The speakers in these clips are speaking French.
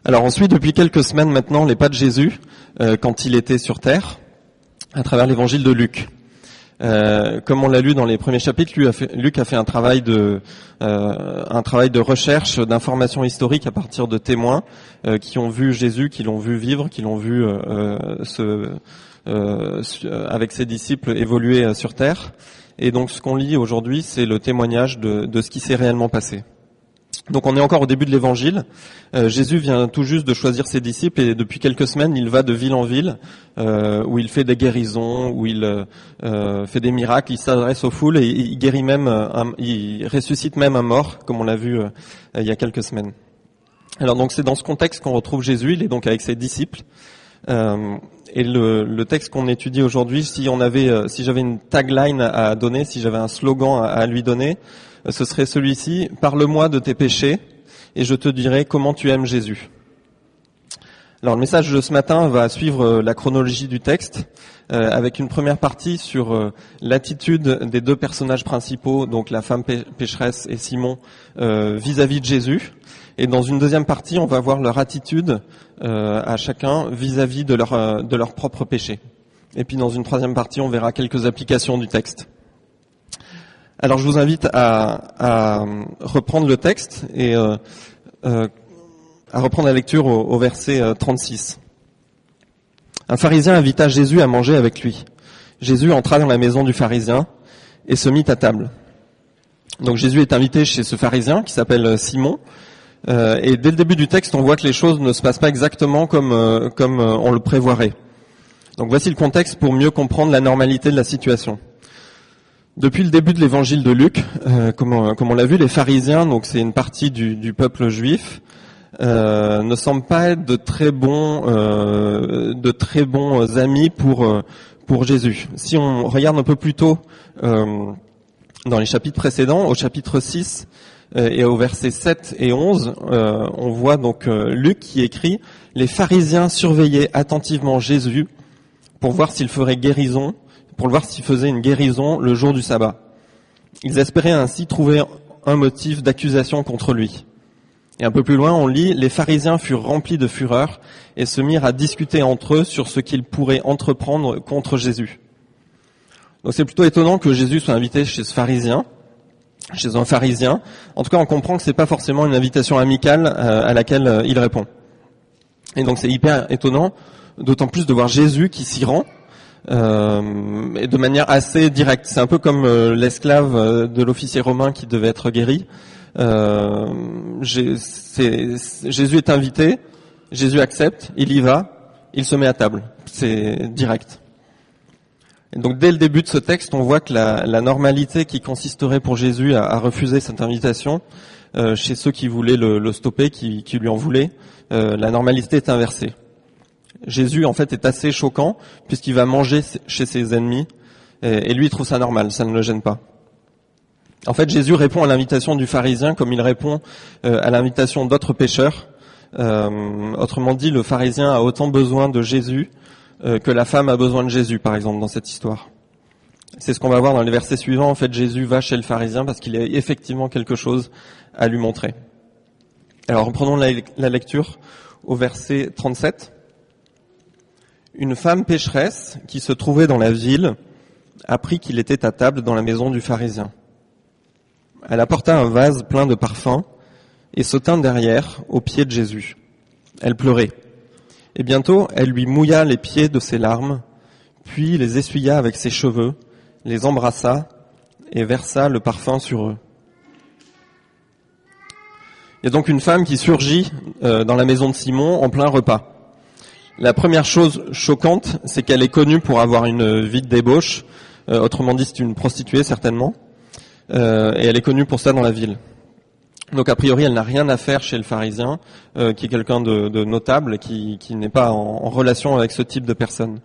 Alors on suit depuis quelques semaines maintenant les pas de Jésus quand il était sur terre, à travers l'évangile de Luc. Comme on l'a lu dans les premiers chapitres, Luc a fait un travail de recherche, d'information historique à partir de témoins qui ont vu Jésus, qui l'ont vu vivre, qui l'ont vu avec ses disciples évoluer sur terre. Et donc ce qu'on lit aujourd'hui, c'est le témoignage de ce qui s'est réellement passé. Donc on est encore au début de l'évangile. Jésus vient tout juste de choisir ses disciples et depuis quelques semaines, il va de ville en ville où il fait des guérisons, où il fait des miracles, il s'adresse aux foules et il guérit même, il ressuscite même un mort, comme on l'a vu il y a quelques semaines. Alors donc c'est dans ce contexte qu'on retrouve Jésus. Il est donc avec ses disciples. Et le texte qu'on étudie aujourd'hui, si j'avais une tagline à donner, si j'avais un slogan à lui donner, ce serait celui-ci: parle-moi de tes péchés et je te dirai comment tu aimes Jésus. Alors le message de ce matin va suivre la chronologie du texte avec une première partie sur l'attitude des deux personnages principaux, donc la femme pécheresse et Simon, vis-à-vis de Jésus. Et dans une deuxième partie, on va voir leur attitude à chacun vis-à-vis de leur propre péché. Et puis dans une troisième partie, on verra quelques applications du texte. Alors je vous invite à reprendre le texte et à reprendre la lecture au verset 36. Un pharisien invita Jésus à manger avec lui. Jésus entra dans la maison du pharisien et se mit à table. Donc Jésus est invité chez ce pharisien qui s'appelle Simon. Et dès le début du texte, on voit que les choses ne se passent pas exactement comme on le prévoirait. Donc voici le contexte pour mieux comprendre la normalité de la situation. Depuis le début de l'évangile de Luc, comme on l'a vu, les pharisiens, donc c'est une partie du peuple juif, ne semblent pas être de très bons amis pour Jésus. Si on regarde un peu plus tôt dans les chapitres précédents, au chapitre 6 et au verset 7 et 11, on voit donc Luc qui écrit: les pharisiens surveillaient attentivement Jésus pour voir s'il ferait guérison. Pour le voir s'il faisait une guérison le jour du sabbat. Ils espéraient ainsi trouver un motif d'accusation contre lui. Et un peu plus loin, on lit: les pharisiens furent remplis de fureur et se mirent à discuter entre eux sur ce qu'ils pourraient entreprendre contre Jésus. Donc c'est plutôt étonnant que Jésus soit invité chez un pharisien. En tout cas, on comprend que c'est pas forcément une invitation amicale à laquelle il répond. Et donc c'est hyper étonnant, d'autant plus de voir Jésus qui s'y rend. Et de manière assez directe. C'est un peu comme l'esclave de l'officier romain qui devait être guéri. Jésus est invité, Jésus accepte, il y va, il se met à table. C'est direct. Et donc dès le début de ce texte, on voit que la normalité qui consisterait pour Jésus à refuser cette invitation, chez ceux qui voulaient le stopper, qui lui en voulaient, la normalité est inversée. Jésus, en fait, est assez choquant puisqu'il va manger chez ses ennemis et lui, il trouve ça normal, ça ne le gêne pas. En fait, Jésus répond à l'invitation du pharisien comme il répond à l'invitation d'autres pécheurs. Autrement dit, le pharisien a autant besoin de Jésus que la femme a besoin de Jésus, par exemple, dans cette histoire. C'est ce qu'on va voir dans les versets suivants. En fait, Jésus va chez le pharisien parce qu'il a effectivement quelque chose à lui montrer. Alors, reprenons la lecture au verset 37. Une femme pécheresse qui se trouvait dans la ville apprit qu'il était à table dans la maison du pharisien. Elle apporta un vase plein de parfums et se tint derrière, aux pieds de Jésus. Elle pleurait. Et bientôt, elle lui mouilla les pieds de ses larmes, puis les essuya avec ses cheveux, les embrassa et versa le parfum sur eux. Il y a donc une femme qui surgit dans la maison de Simon en plein repas. La première chose choquante, c'est qu'elle est connue pour avoir une vie de débauche. Autrement dit, c'est une prostituée certainement. Et elle est connue pour ça dans la ville. Donc a priori, elle n'a rien à faire chez le pharisien, qui est quelqu'un de notable, qui n'est pas en relation avec ce type de personne.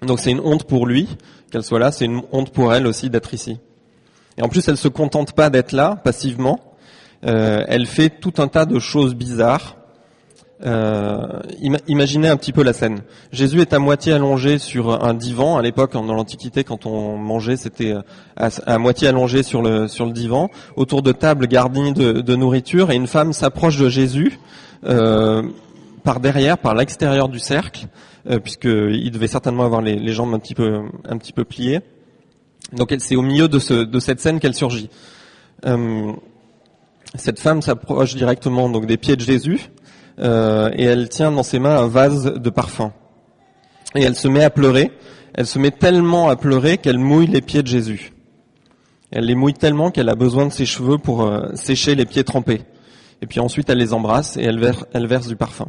Donc c'est une honte pour lui qu'elle soit là, c'est une honte pour elle aussi d'être ici. Et en plus, elle se contente pas d'être là, passivement. Elle fait tout un tas de choses bizarres. Imaginez un petit peu la scène. Jésus est à moitié allongé sur un divan. À l'époque, dans l'Antiquité, quand on mangeait, c'était à moitié allongé sur le divan, autour de tables garnies de nourriture, et une femme s'approche de Jésus par derrière, par l'extérieur du cercle, puisqu'il devait certainement avoir les jambes un petit peu pliées. Donc c'est au milieu de cette scène qu'elle surgit. Cette femme s'approche directement donc des pieds de Jésus. Et elle tient dans ses mains un vase de parfum. Et elle se met à pleurer. Elle se met tellement à pleurer qu'elle mouille les pieds de Jésus. Elle les mouille tellement qu'elle a besoin de ses cheveux pour sécher les pieds trempés. Et puis ensuite, elle les embrasse et elle verse du parfum.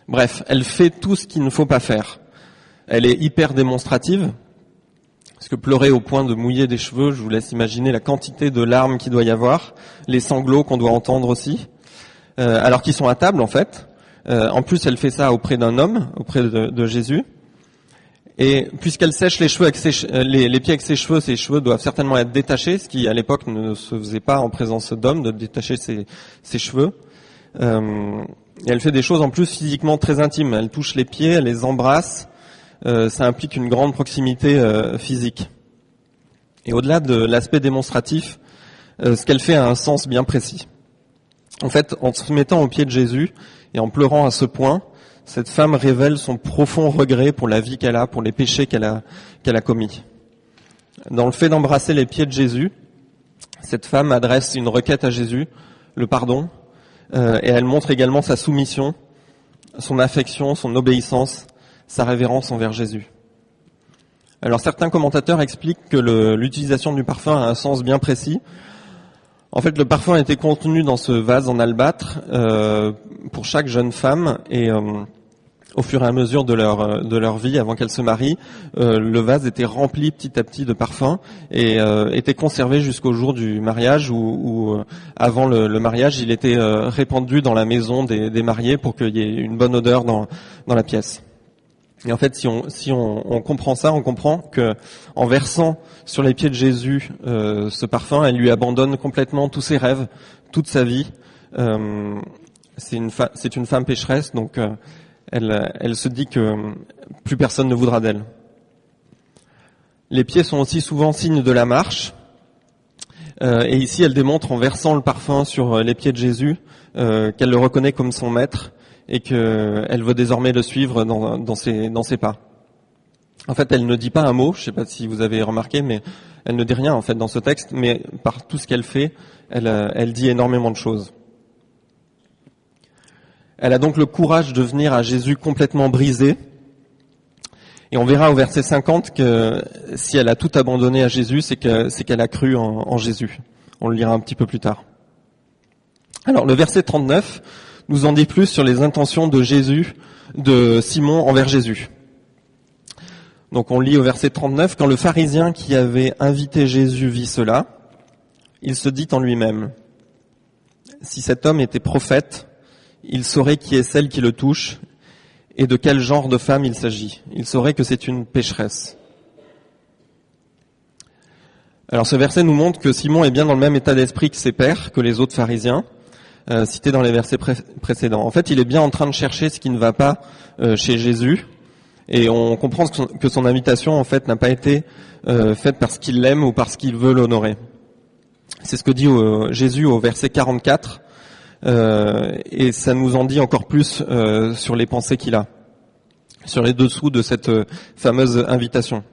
Bref, elle fait tout ce qu'il ne faut pas faire. Elle est hyper démonstrative. Parce que pleurer au point de mouiller des cheveux, je vous laisse imaginer la quantité de larmes qu'il doit y avoir, les sanglots qu'on doit entendre aussi. Alors qu'ils sont à table en fait. En plus, elle fait ça auprès d'un homme, auprès de Jésus. Et puisqu'elle sèche les cheveux avec les pieds avec ses cheveux doivent certainement être détachés, ce qui à l'époque ne se faisait pas en présence d'hommes, de détacher ses cheveux. Et elle fait des choses en plus physiquement très intimes. Elle touche les pieds, elle les embrasse. Ça implique une grande proximité physique. Et au-delà de l'aspect démonstratif, ce qu'elle fait a un sens bien précis. En fait, en se mettant aux pieds de Jésus et en pleurant à ce point, cette femme révèle son profond regret pour la vie qu'elle a, pour les péchés qu'elle a commis. Dans le fait d'embrasser les pieds de Jésus, cette femme adresse une requête à Jésus, le pardon, et elle montre également sa soumission, son affection, son obéissance, sa révérence envers Jésus. Alors certains commentateurs expliquent que l'utilisation du parfum a un sens bien précis. En fait, le parfum était contenu dans ce vase en albâtre pour chaque jeune femme et au fur et à mesure de leur vie, avant qu'elles se marient, le vase était rempli petit à petit de parfum et était conservé jusqu'au jour du mariage ou avant le mariage, il était répandu dans la maison des mariés pour qu'il y ait une bonne odeur dans la pièce. Et en fait, si on comprend ça, on comprend que en versant sur les pieds de Jésus ce parfum, elle lui abandonne complètement tous ses rêves, toute sa vie. C'est une femme pécheresse, donc elle se dit que plus personne ne voudra d'elle. Les pieds sont aussi souvent signe de la marche. Et ici, elle démontre en versant le parfum sur les pieds de Jésus qu'elle le reconnaît comme son maître et qu'elle veut désormais le suivre dans ses pas. En fait, elle ne dit pas un mot, je ne sais pas si vous avez remarqué, mais elle ne dit rien en fait dans ce texte, mais par tout ce qu'elle fait, elle dit énormément de choses. Elle a donc le courage de venir à Jésus complètement brisée. Et on verra au verset 50 que si elle a tout abandonné à Jésus, c'est qu'elle a cru en Jésus. On le lira un petit peu plus tard. Alors le verset 39 nous en dit plus sur les intentions de Simon envers Jésus. Donc on lit au verset 39, quand le pharisien qui avait invité Jésus vit cela, il se dit en lui-même, si cet homme était prophète, il saurait qui est celle qui le touche et de quel genre de femme il s'agit. Il saurait que c'est une pécheresse. Alors ce verset nous montre que Simon est bien dans le même état d'esprit que ses pairs, que les autres pharisiens, cités dans les versets précédents. En fait, il est bien en train de chercher ce qui ne va pas chez Jésus, et on comprend que son invitation en fait n'a pas été faite parce qu'il l'aime ou parce qu'il veut l'honorer. C'est ce que dit Jésus au verset 44, et ça nous en dit encore plus sur les pensées qu'il a, sur les dessous de cette fameuse invitation.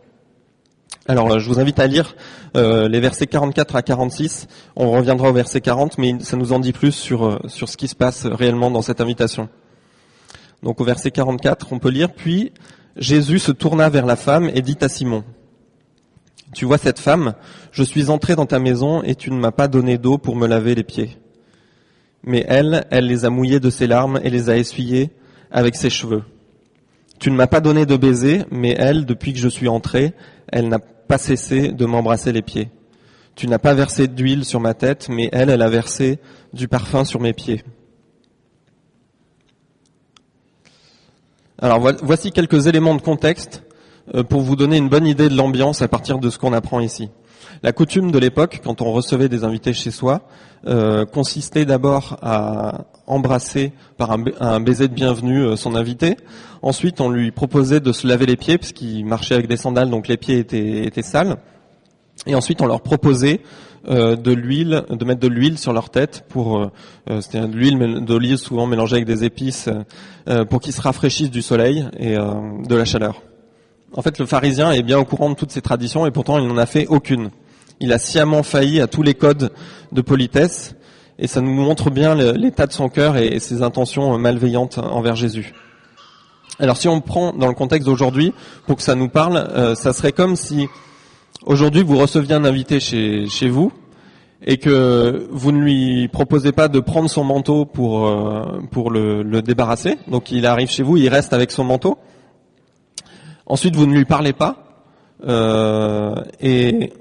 Alors, je vous invite à lire les versets 44 à 46. On reviendra au verset 40, mais ça nous en dit plus sur ce qui se passe réellement dans cette invitation. Donc, au verset 44, on peut lire « Puis Jésus se tourna vers la femme et dit à Simon, « Tu vois cette femme, je suis entré dans ta maison et tu ne m'as pas donné d'eau pour me laver les pieds. Mais elle les a mouillés de ses larmes et les a essuyés avec ses cheveux. Tu ne m'as pas donné de baiser, mais elle, depuis que je suis entré, elle n'a pas cessé de m'embrasser les pieds. Tu n'as pas versé d'huile sur ma tête, mais elle a versé du parfum sur mes pieds. » Alors voici quelques éléments de contexte pour vous donner une bonne idée de l'ambiance à partir de ce qu'on apprend ici. La coutume de l'époque, quand on recevait des invités chez soi, consistait d'abord à embrasser par un baiser de bienvenue son invité. Ensuite, on lui proposait de se laver les pieds, puisqu'il marchait avec des sandales, donc les pieds étaient sales. Et ensuite, on leur proposait de mettre de l'huile sur leur tête c'était de l'huile d'olive souvent mélangée avec des épices pour qu'ils se rafraîchissent du soleil et de la chaleur. En fait, le pharisien est bien au courant de toutes ces traditions et pourtant il n'en a fait aucune. Il a sciemment failli à tous les codes de politesse et ça nous montre bien l'état de son cœur et ses intentions malveillantes envers Jésus. Alors si on prend dans le contexte d'aujourd'hui, pour que ça nous parle, ça serait comme si aujourd'hui vous receviez un invité chez vous et que vous ne lui proposez pas de prendre son manteau pour le débarrasser. Donc il arrive chez vous, il reste avec son manteau. Ensuite vous ne lui parlez pas et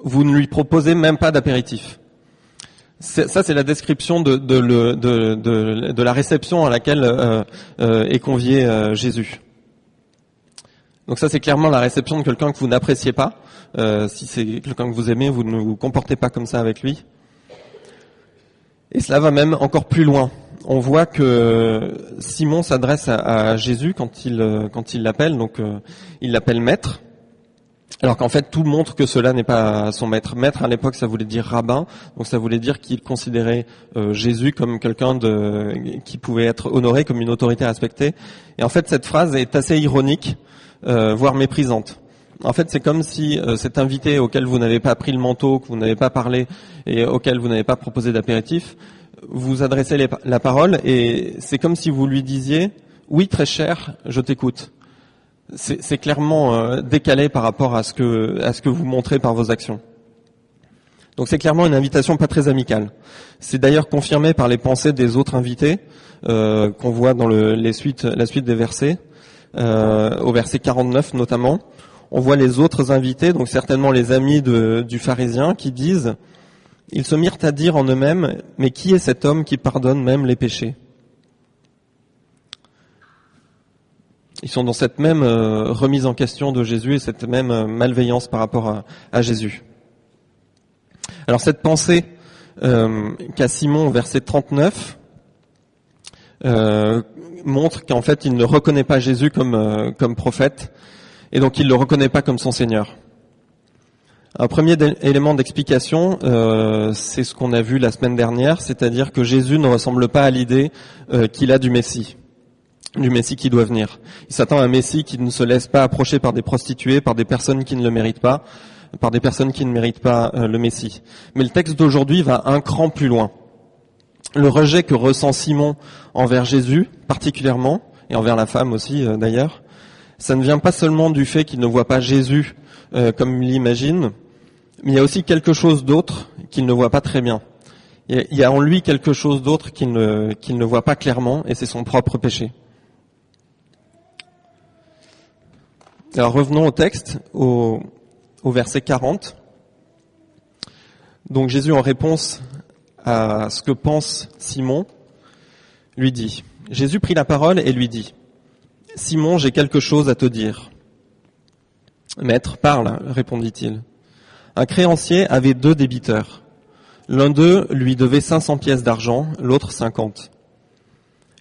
vous ne lui proposez même pas d'apéritif. Ça c'est la description de la réception à laquelle est convié Jésus. Donc ça c'est clairement la réception de quelqu'un que vous n'appréciez pas. Si c'est quelqu'un que vous aimez, vous ne vous comportez pas comme ça avec lui. Et cela va même encore plus loin. On voit que Simon s'adresse à Jésus quand il l'appelle, donc il l'appelle maître. Alors qu'en fait tout montre que cela n'est pas son maître. Maître à l'époque ça voulait dire rabbin, donc ça voulait dire qu'il considérait Jésus comme quelqu'un qui pouvait être honoré, comme une autorité respectée. Et en fait cette phrase est assez ironique, voire méprisante. En fait, c'est comme si cet invité auquel vous n'avez pas pris le manteau, que vous n'avez pas parlé et auquel vous n'avez pas proposé d'apéritif, vous adressez la parole et c'est comme si vous lui disiez « Oui, très cher, je t'écoute ». C'est clairement décalé par rapport à ce que vous montrez par vos actions. Donc c'est clairement une invitation pas très amicale. C'est d'ailleurs confirmé par les pensées des autres invités qu'on voit dans la suite des versets, au verset 49 notamment. On voit les autres invités, donc certainement les amis du pharisien, qui disent « Ils se mirent à dire en eux-mêmes, mais qui est cet homme qui pardonne même les péchés ?» Ils sont dans cette même remise en question de Jésus et cette même malveillance par rapport à Jésus. Alors cette pensée qu'a Simon au verset 39 montre qu'en fait il ne reconnaît pas Jésus comme prophète, et donc il ne le reconnaît pas comme son Seigneur. Un premier élément d'explication, c'est ce qu'on a vu la semaine dernière, c'est-à-dire que Jésus ne ressemble pas à l'idée qu'il a du Messie qui doit venir. Il s'attend à un Messie qui ne se laisse pas approcher par des prostituées, par des personnes qui ne le méritent pas, par des personnes qui ne méritent pas le Messie. Mais le texte d'aujourd'hui va un cran plus loin. Le rejet que ressent Simon envers Jésus, particulièrement, et envers la femme aussi d'ailleurs, ça ne vient pas seulement du fait qu'il ne voit pas Jésus comme il l'imagine, mais il y a aussi quelque chose d'autre qu'il ne voit pas très bien. Il y a en lui quelque chose d'autre qu'il ne voit pas clairement, et c'est son propre péché. Alors revenons au texte, au verset 40. Donc Jésus, en réponse à ce que pense Simon, lui dit, Jésus prit la parole et lui dit, « Simon, j'ai quelque chose à te dire. »« Maître, parle, répondit-il. Un créancier avait 2 débiteurs. L'un d'eux lui devait 500 pièces d'argent, l'autre 50.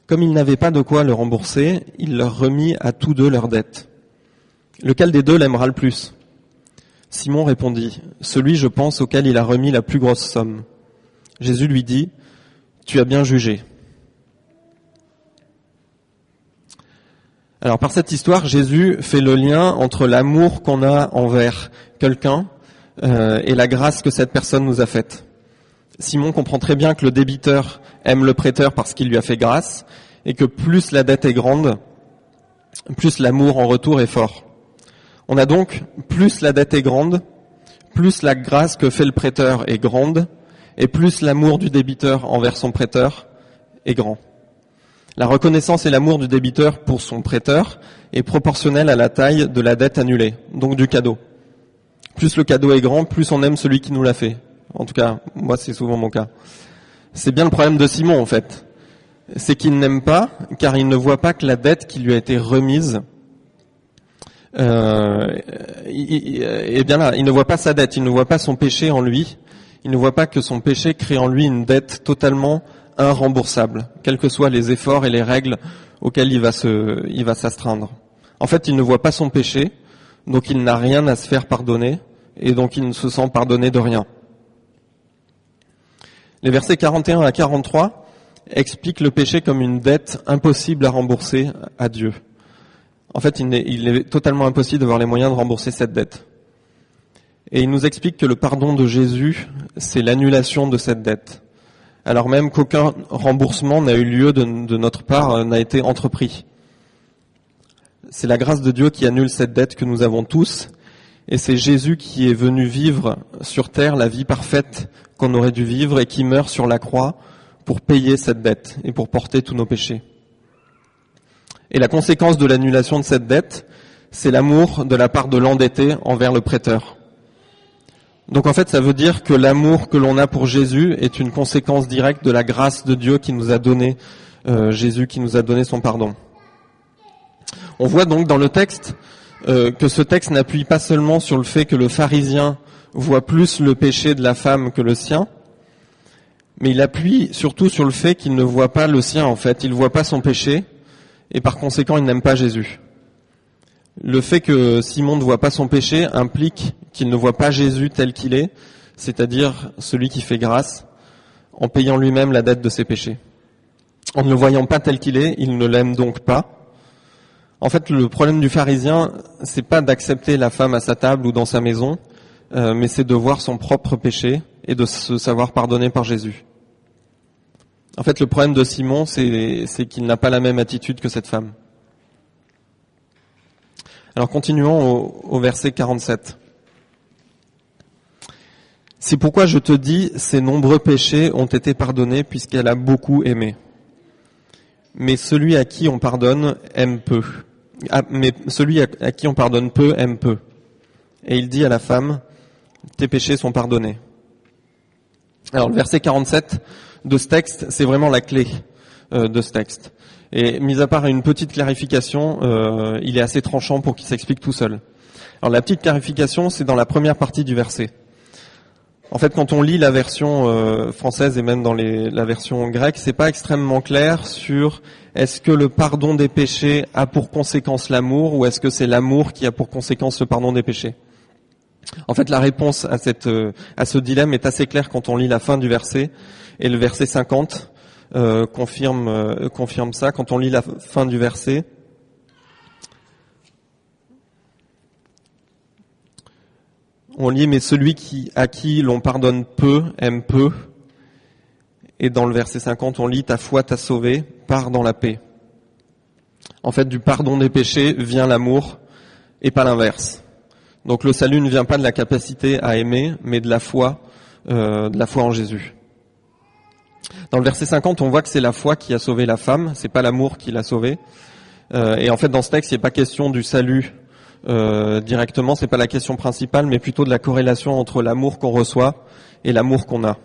Comme il n'avait pas de quoi le rembourser, il leur remit à tous 2 leurs dettes. Lequel des 2 l'aimera le plus ? Simon répondit, « Celui, je pense, auquel il a remis la plus grosse somme. » Jésus lui dit, « Tu as bien jugé. » Alors par cette histoire, Jésus fait le lien entre l'amour qu'on a envers quelqu'un et la grâce que cette personne nous a faite. Simon comprend très bien que le débiteur aime le prêteur parce qu'il lui a fait grâce, et que plus la dette est grande, plus l'amour en retour est fort. On a donc, plus la dette est grande, plus la grâce que fait le prêteur est grande, et plus l'amour du débiteur envers son prêteur est grand. La reconnaissance et l'amour du débiteur pour son prêteur est proportionnel à la taille de la dette annulée, donc du cadeau. Plus le cadeau est grand, plus on aime celui qui nous l'a fait. En tout cas, moi c'est souvent mon cas. C'est bien le problème de Simon en fait. C'est qu'il n'aime pas, car il ne voit pas que la dette qui lui a été remise et bien là, il ne voit pas sa dette, il ne voit pas son péché en lui, il ne voit pas que son péché crée en lui une dette totalement irremboursable, quels que soient les efforts et les règles auxquels il va s'astreindre. En fait, il ne voit pas son péché, donc il n'a rien à se faire pardonner, et donc il ne se sent pardonné de rien. Les versets 41 à 43 expliquent le péché comme une dette impossible à rembourser à Dieu. En fait, il est totalement impossible d'avoir les moyens de rembourser cette dette. Et il nous explique que le pardon de Jésus, c'est l'annulation de cette dette, alors même qu'aucun remboursement n'a eu lieu de notre part, n'a été entrepris. C'est la grâce de Dieu qui annule cette dette que nous avons tous, et c'est Jésus qui est venu vivre sur terre la vie parfaite qu'on aurait dû vivre et qui meurt sur la croix pour payer cette dette et pour porter tous nos péchés. Et la conséquence de l'annulation de cette dette, c'est l'amour de la part de l'endetté envers le prêteur. Donc en fait, ça veut dire que l'amour que l'on a pour Jésus est une conséquence directe de la grâce de Dieu qui nous a donné, Jésus qui nous a donné son pardon. On voit donc dans le texte que ce texte n'appuie pas seulement sur le fait que le pharisien voit plus le péché de la femme que le sien, mais il appuie surtout sur le fait qu'il ne voit pas le sien en fait, il ne voit pas son péché, et par conséquent il n'aime pas Jésus. Le fait que Simon ne voit pas son péché implique qu'il ne voit pas Jésus tel qu'il est, c'est-à-dire celui qui fait grâce, en payant lui-même la dette de ses péchés. En ne le voyant pas tel qu'il est, il ne l'aime donc pas. En fait, le problème du pharisien, c'est pas d'accepter la femme à sa table ou dans sa maison, mais c'est de voir son propre péché et de se savoir pardonner par Jésus. En fait, le problème de Simon, c'est qu'il n'a pas la même attitude que cette femme. Alors continuons au verset 47. C'est pourquoi je te dis, ses nombreux péchés ont été pardonnés puisqu'elle a beaucoup aimé. Mais celui à qui on pardonne aime peu. Mais celui à qui on pardonne peu aime peu. Et il dit à la femme, tes péchés sont pardonnés. Alors le verset 47 de ce texte, c'est vraiment la clé de ce texte. Et mis à part une petite clarification, il est assez tranchant pour qu'il s'explique tout seul. Alors la petite clarification, c'est dans la première partie du verset. En fait, quand on lit la version française et même dans la version grecque, c'est pas extrêmement clair sur est-ce que le pardon des péchés a pour conséquence l'amour ou est-ce que c'est l'amour qui a pour conséquence le pardon des péchés. En fait, la réponse à ce dilemme est assez claire quand on lit la fin du verset et le verset 50 confirme ça. Quand on lit la fin du verset, on lit, mais celui à qui l'on pardonne peu aime peu. Et dans le verset 50, on lit, ta foi t'a sauvé, pars dans la paix. En fait, du pardon des péchés vient l'amour et pas l'inverse. Donc le salut ne vient pas de la capacité à aimer, mais de la foi en Jésus. Dans le verset 50, on voit que c'est la foi qui a sauvé la femme, c'est pas l'amour qui l'a sauvée. Et en fait, dans ce texte, il n'est pas question du salut directement, c'est pas la question principale, mais plutôt de la corrélation entre l'amour qu'on reçoit et l'amour qu'on a.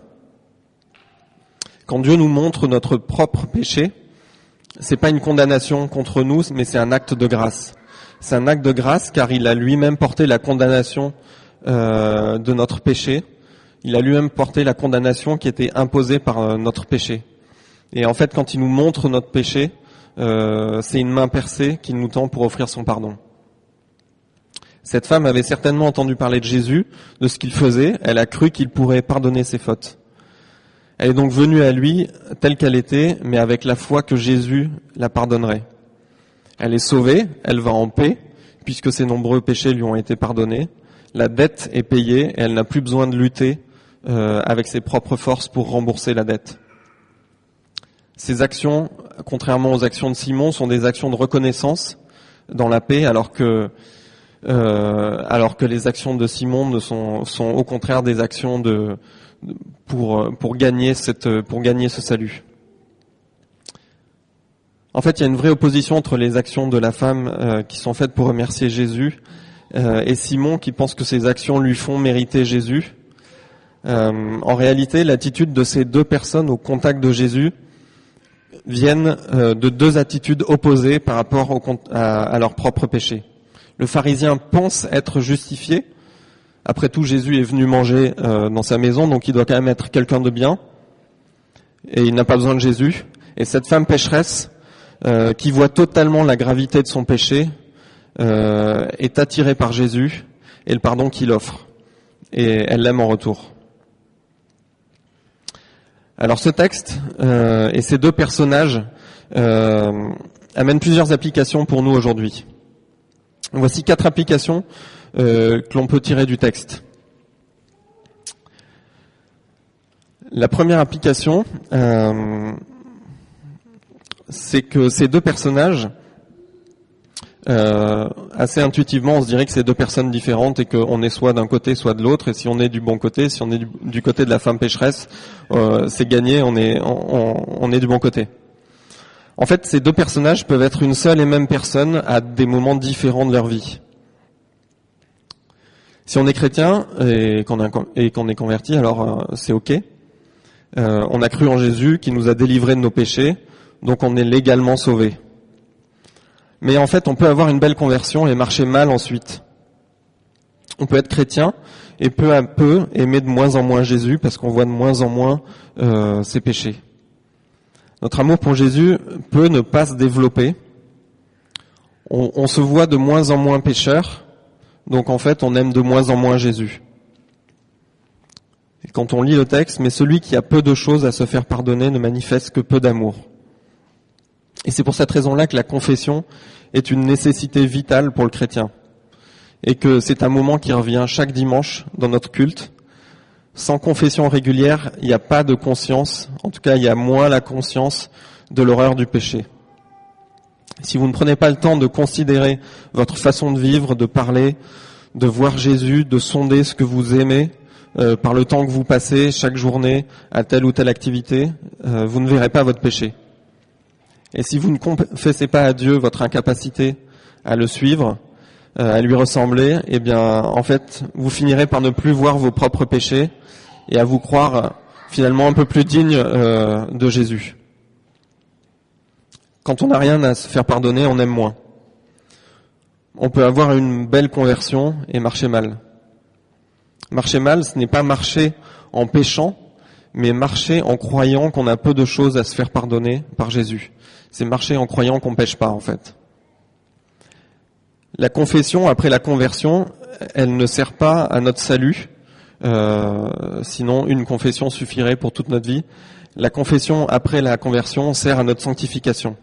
Quand Dieu nous montre notre propre péché, c'est pas une condamnation contre nous, mais c'est un acte de grâce. C'est un acte de grâce car il a lui-même porté la condamnation de notre péché. Il a lui-même porté la condamnation qui était imposée par notre péché. Et en fait, quand il nous montre notre péché, c'est une main percée qui nous tend pour offrir son pardon. Cette femme avait certainement entendu parler de Jésus, de ce qu'il faisait. Elle a cru qu'il pourrait pardonner ses fautes. Elle est donc venue à lui telle qu'elle était, mais avec la foi que Jésus la pardonnerait. Elle est sauvée, elle va en paix, puisque ses nombreux péchés lui ont été pardonnés. La dette est payée et elle n'a plus besoin de lutter avec ses propres forces pour rembourser la dette. Ces actions, contrairement aux actions de Simon, sont des actions de reconnaissance dans la paix, alors que les actions de Simon sont au contraire des actions pour gagner ce salut. En fait, il y a une vraie opposition entre les actions de la femme qui sont faites pour remercier Jésus et Simon qui pense que ces actions lui font mériter Jésus. En réalité, l'attitude de ces deux personnes au contact de Jésus viennent de deux attitudes opposées par rapport à leur propre péché. Le pharisien pense être justifié. Après tout, Jésus est venu manger dans sa maison, donc il doit quand même être quelqu'un de bien. Et il n'a pas besoin de Jésus. Et cette femme pécheresse, qui voit totalement la gravité de son péché, est attirée par Jésus et le pardon qu'il offre. Et elle l'aime en retour. Alors ce texte et ces deux personnages amènent plusieurs applications pour nous aujourd'hui. Voici 4 applications que l'on peut tirer du texte. La première application, c'est que ces deux personnages, assez intuitivement, on se dirait que c'est deux personnes différentes et qu'on est soit d'un côté, soit de l'autre. Et si on est du bon côté, si on est du côté de la femme pécheresse, c'est gagné, on est du bon côté. En fait, ces deux personnages peuvent être une seule et même personne à des moments différents de leur vie. Si on est chrétien et qu'on est converti, alors c'est ok. On a cru en Jésus qui nous a délivrés de nos péchés, donc on est légalement sauvé. Mais en fait, on peut avoir une belle conversion et marcher mal ensuite. On peut être chrétien et peu à peu aimer de moins en moins Jésus parce qu'on voit de moins en moins ses péchés. Notre amour pour Jésus peut ne pas se développer. On se voit de moins en moins pécheur, donc en fait, on aime de moins en moins Jésus. Et quand on lit le texte, mais celui qui a peu de choses à se faire pardonner ne manifeste que peu d'amour. Et c'est pour cette raison-là que la confession est une nécessité vitale pour le chrétien. Et que c'est un moment qui revient chaque dimanche dans notre culte. Sans confession régulière, il n'y a pas de conscience, en tout cas il y a moins la conscience de l'horreur du péché. Si vous ne prenez pas le temps de considérer votre façon de vivre, de parler, de voir Jésus, de sonder ce que vous aimez, par le temps que vous passez chaque journée à telle ou telle activité, vous ne verrez pas votre péché. Et si vous ne confessez pas à Dieu votre incapacité à le suivre, à lui ressembler, eh bien, en fait, vous finirez par ne plus voir vos propres péchés et à vous croire finalement un peu plus digne de Jésus. Quand on n'a rien à se faire pardonner, on aime moins. On peut avoir une belle conversion et marcher mal. Marcher mal, ce n'est pas marcher en péchant, mais marcher en croyant qu'on a peu de choses à se faire pardonner par Jésus. C'est marcher en croyant qu'on pêche pas, en fait. La confession après la conversion, elle ne sert pas à notre salut, sinon une confession suffirait pour toute notre vie. La confession après la conversion sert à notre sanctification.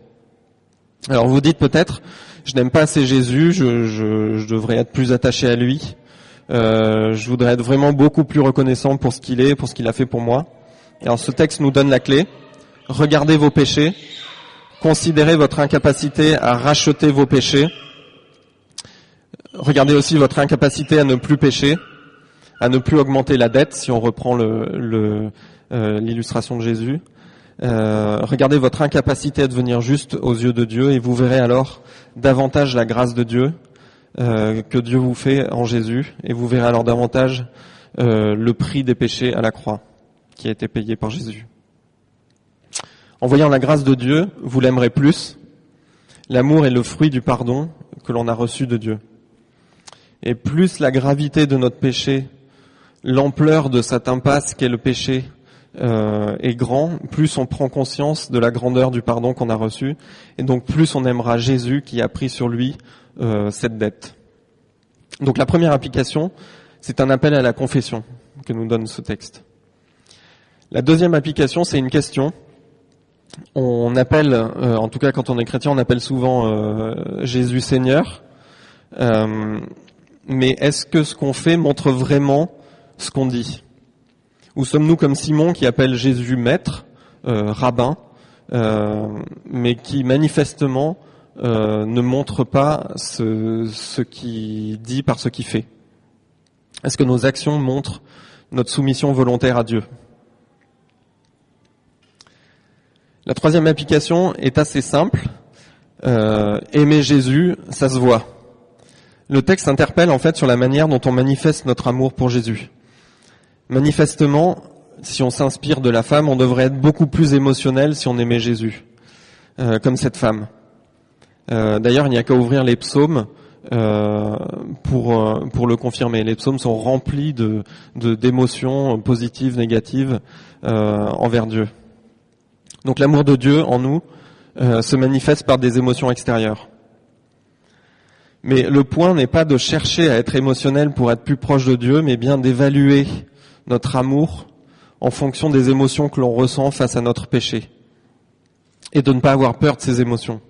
Alors vous dites peut-être, je n'aime pas assez Jésus, je devrais être plus attaché à lui, je voudrais être vraiment beaucoup plus reconnaissant pour ce qu'il est, pour ce qu'il a fait pour moi. Et alors ce texte nous donne la clé. Regardez vos péchés, considérez votre incapacité à racheter vos péchés. Regardez aussi votre incapacité à ne plus pécher, à ne plus augmenter la dette, si on reprend l'illustration de Jésus. Regardez votre incapacité à devenir juste aux yeux de Dieu et vous verrez alors davantage la grâce de Dieu que Dieu vous fait en Jésus et vous verrez alors davantage le prix des péchés à la croix qui a été payé par Jésus. En voyant la grâce de Dieu, vous l'aimerez plus. L'amour est le fruit du pardon que l'on a reçu de Dieu. Et plus la gravité de notre péché, l'ampleur de cette impasse qu'est le péché est grand, plus on prend conscience de la grandeur du pardon qu'on a reçu, et donc plus on aimera Jésus qui a pris sur lui cette dette. Donc la première application, c'est un appel à la confession que nous donne ce texte. La deuxième application, c'est une question. On appelle, en tout cas quand on est chrétien, on appelle souvent Jésus Seigneur. Mais est-ce que ce qu'on fait montre vraiment ce qu'on dit ? Ou sommes-nous comme Simon qui appelle Jésus maître, rabbin, mais qui manifestement ne montre pas ce qu'il dit par ce qu'il fait ? Est-ce que nos actions montrent notre soumission volontaire à Dieu ? La troisième application est assez simple. Aimer Jésus, ça se voit. Le texte interpelle en fait sur la manière dont on manifeste notre amour pour Jésus. Manifestement, si on s'inspire de la femme, on devrait être beaucoup plus émotionnel si on aimait Jésus, comme cette femme. D'ailleurs, il n'y a qu'à ouvrir les psaumes pour le confirmer. Les psaumes sont remplis d'émotions positives, négatives envers Dieu. Donc l'amour de Dieu en nous se manifeste par des émotions extérieures. Mais le point n'est pas de chercher à être émotionnel pour être plus proche de Dieu, mais bien d'évaluer notre amour en fonction des émotions que l'on ressent face à notre péché. Et de ne pas avoir peur de ces émotions.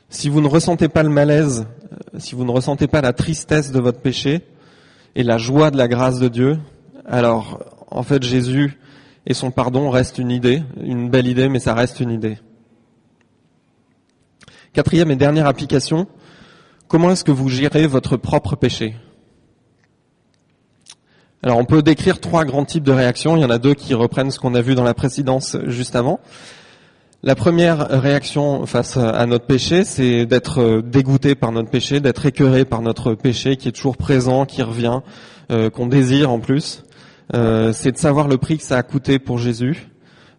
Si vous ne ressentez pas le malaise, si vous ne ressentez pas la tristesse de votre péché et la joie de la grâce de Dieu, alors en fait Jésus et son pardon restent une idée, une belle idée, mais ça reste une idée. Quatrième et dernière application, comment est-ce que vous gérez votre propre péché ? Alors on peut décrire 3 grands types de réactions, il y en a 2 qui reprennent ce qu'on a vu dans la précédence juste avant. La première réaction face à notre péché, c'est d'être dégoûté par notre péché, d'être écœuré par notre péché qui est toujours présent, qui revient, qu'on désire en plus. C'est de savoir le prix que ça a coûté pour Jésus.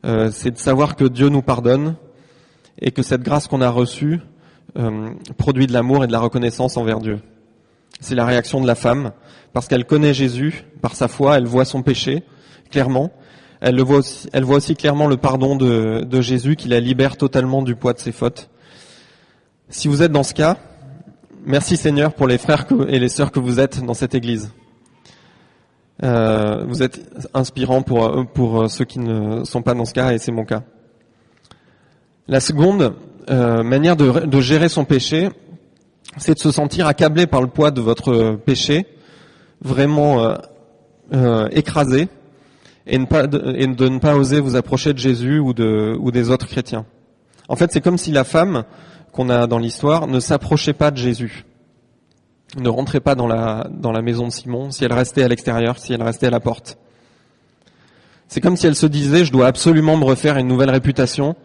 C'est de savoir que Dieu nous pardonne et que cette grâce qu'on a reçue produit de l'amour et de la reconnaissance envers Dieu. C'est la réaction de la femme, parce qu'elle connaît Jésus, par sa foi, elle voit son péché clairement. Elle voit aussi clairement le pardon de Jésus qui la libère totalement du poids de ses fautes. Si vous êtes dans ce cas, merci Seigneur pour les frères et les sœurs que vous êtes dans cette église. Vous êtes inspirants pour ceux qui ne sont pas dans ce cas, et c'est mon cas. La seconde manière de gérer son péché, c'est de se sentir accablé par le poids de votre péché, vraiment écrasé, et de ne pas oser vous approcher de Jésus ou des autres chrétiens. En fait, c'est comme si la femme qu'on a dans l'histoire ne s'approchait pas de Jésus, ne rentrait pas dans la maison de Simon, si elle restait à l'extérieur, si elle restait à la porte. C'est comme si elle se disait, je dois absolument me refaire une nouvelle réputation,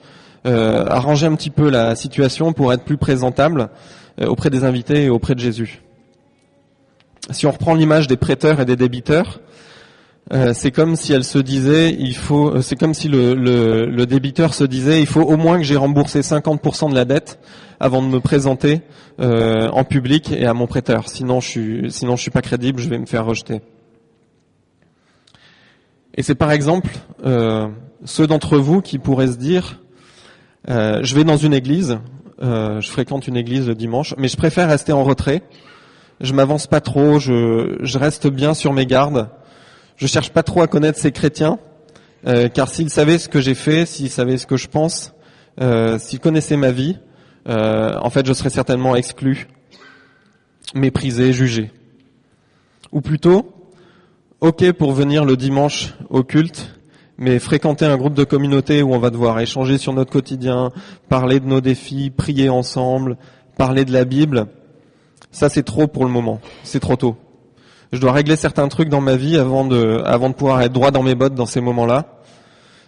arranger un petit peu la situation pour être plus présentable auprès des invités et auprès de Jésus. Si on reprend l'image des prêteurs et des débiteurs, c'est comme si elle se disait, c'est comme si le débiteur se disait, il faut au moins que j'ai remboursé 50% de la dette avant de me présenter en public et à mon prêteur. Sinon je suis pas crédible, je vais me faire rejeter. Et c'est par exemple ceux d'entre vous qui pourraient se dire, je vais dans une église, je fréquente une église le dimanche, mais je préfère rester en retrait. Je m'avance pas trop, je reste bien sur mes gardes. Je cherche pas trop à connaître ces chrétiens, car s'ils savaient ce que j'ai fait, s'ils savaient ce que je pense, s'ils connaissaient ma vie, en fait, je serais certainement exclu, méprisé, jugé. Ou plutôt, ok pour venir le dimanche au culte, mais fréquenter un groupe de communauté où on va devoir échanger sur notre quotidien, parler de nos défis, prier ensemble, parler de la Bible, ça c'est trop pour le moment, c'est trop tôt. Je dois régler certains trucs dans ma vie avant de pouvoir être droit dans mes bottes dans ces moments-là.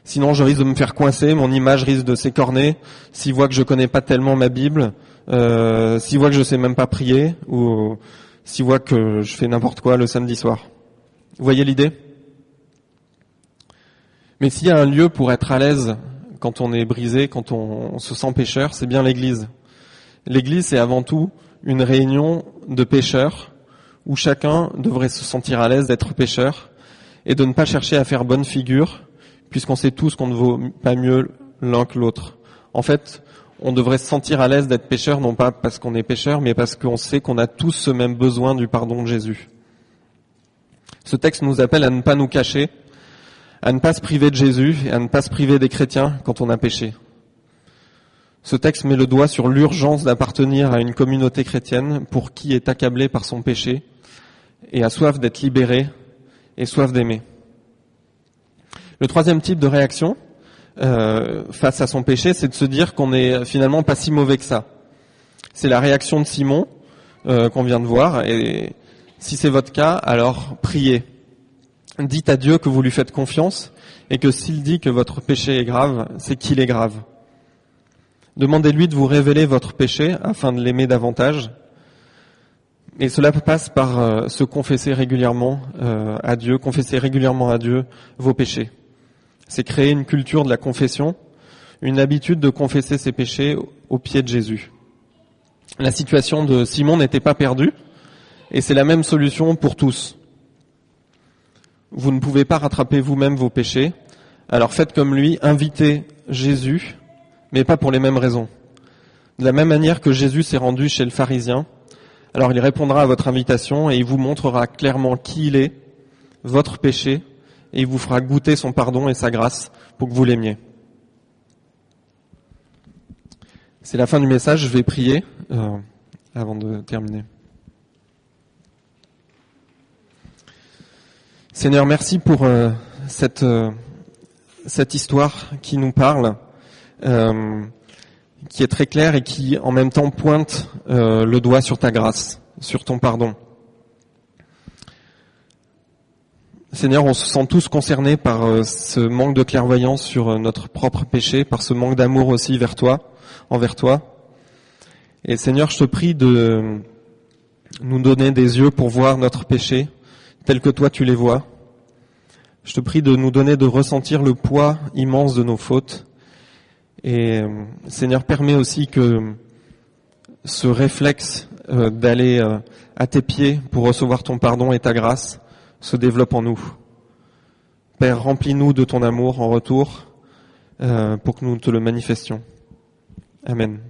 Sinon, je risque de me faire coincer, mon image risque de s'écorner, s'ils voient que je connais pas tellement ma Bible, s'ils voient que je sais même pas prier, ou s'ils voient que je fais n'importe quoi le samedi soir. Vous voyez l'idée ? Mais s'il y a un lieu pour être à l'aise quand on est brisé, quand on se sent pécheur, c'est bien l'église. L'église, c'est avant tout une réunion de pécheurs, où chacun devrait se sentir à l'aise d'être pécheur et de ne pas chercher à faire bonne figure, puisqu'on sait tous qu'on ne vaut pas mieux l'un que l'autre. En fait, on devrait se sentir à l'aise d'être pécheur, non pas parce qu'on est pécheur, mais parce qu'on sait qu'on a tous ce même besoin du pardon de Jésus. Ce texte nous appelle à ne pas nous cacher, à ne pas se priver de Jésus et à ne pas se priver des chrétiens quand on a péché. Ce texte met le doigt sur l'urgence d'appartenir à une communauté chrétienne pour qui est accablé par son péché et a soif d'être libéré et soif d'aimer. Le troisième type de réaction face à son péché, c'est de se dire qu'on n'est finalement pas si mauvais que ça. C'est la réaction de Simon qu'on vient de voir, et si c'est votre cas, alors priez. Dites à Dieu que vous lui faites confiance et que s'il dit que votre péché est grave, c'est qu'il est grave. Demandez-lui de vous révéler votre péché afin de l'aimer davantage. Et cela passe par se confesser régulièrement à Dieu, confesser régulièrement à Dieu vos péchés. C'est créer une culture de la confession, une habitude de confesser ses péchés au pied de Jésus. La situation de Simon n'était pas perdue, et c'est la même solution pour tous. Vous ne pouvez pas rattraper vous-même vos péchés, alors faites comme lui, invitez Jésus, mais pas pour les mêmes raisons. De la même manière que Jésus s'est rendu chez le pharisien, alors il répondra à votre invitation et il vous montrera clairement qui il est, votre péché, et il vous fera goûter son pardon et sa grâce pour que vous l'aimiez. C'est la fin du message, je vais prier avant de terminer. Seigneur, merci pour cette histoire qui nous parle, qui est très claire et qui en même temps pointe le doigt sur ta grâce, sur ton pardon. Seigneur, on se sent tous concernés par ce manque de clairvoyance sur notre propre péché, par ce manque d'amour aussi envers toi. Et Seigneur, je te prie de nous donner des yeux pour voir notre péché tel que toi tu les vois. Je te prie de nous donner de ressentir le poids immense de nos fautes. Et Seigneur, permets aussi que ce réflexe d'aller à tes pieds pour recevoir ton pardon et ta grâce se développe en nous. Père, remplis-nous de ton amour en retour pour que nous te le manifestions. Amen.